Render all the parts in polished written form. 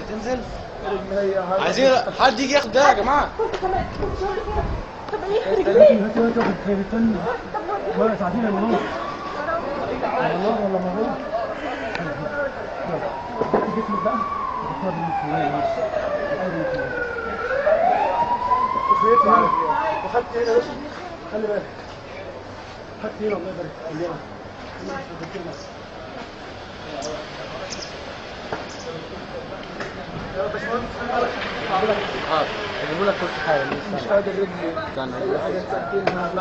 تنزل. عايزين حد يجي ياخد ده يا جماعه. طب ايه ساعتين يا منور ولا مرور جسمك بقى وخدت هنا يا خلي بالك خدت هنا الله يبارك فيك يا باشمهندس هجيبوا لك كل حاجه مش قادر رجلي كان حاجه تسكنها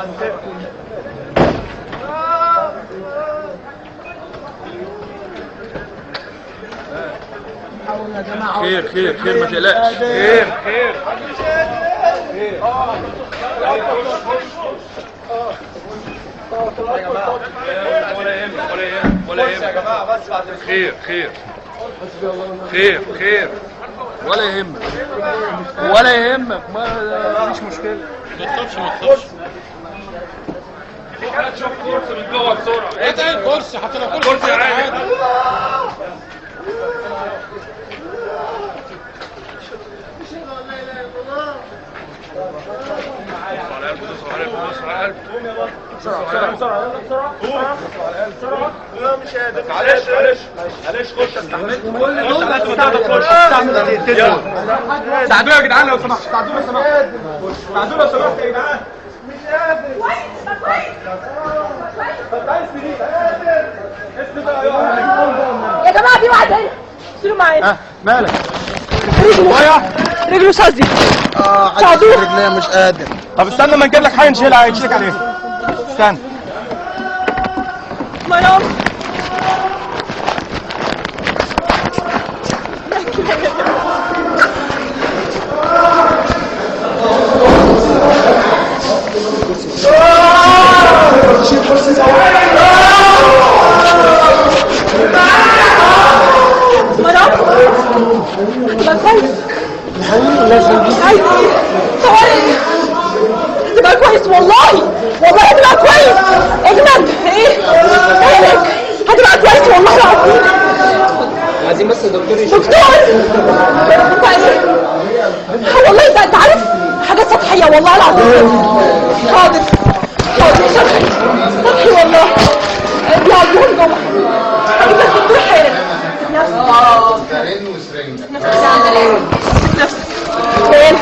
حاول يا جماعه خير خير خير ما تقلقش. خير خير ولا يهمك يا جماعه. بس بعد خير خير خير خير ولا يهمك ولا يهمك. ما فيش مشكله. ما تخافش ما تخافش. هتشوف كرسي من جوه بسرعه. ايه ده الكرسي؟ حتى لو كرسي عادي. معلش خش استحملت ساعدونا يا جدعان لو سمحتوا. ساعدونا لو سمحتوا يا جدعان. مش قادر. يا جماعه في واحد هنا شيلوا معايا. مالك؟ رجله صدي. ساعدوه. رجليا مش قادر. طب استنى ما نجيب لك حاجه نشيلها هنشيلك عليها. استنى مرام تبقى كويس والله هتبقى كويس. اجمد ايه مالك؟ هتبقى كويس والله العظيم. عايزين بس دكتور والله انت عارف حاجه سطحيه والله العظيم. حاضر سطحي والله. بيعدوهم جوه. اجيب لك دكتور حالا. نفسك فين؟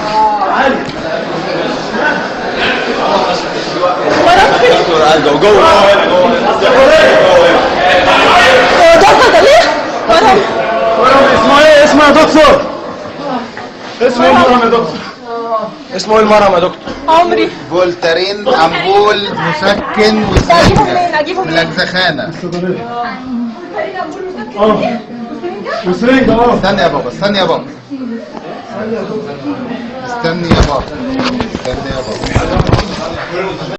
جوه دكتور ده ليه؟ اسمه ايه؟ اسمه يا دكتور اسمه المرهم يا دكتور. اسمه ايه المرهم يا دكتور؟ عمري فولتارين امبول مسكن اجيبه منين؟ ملكزخانه. وسرنجة استنى يا بابا استنى يا بابا استني يا بابا استني يا بابا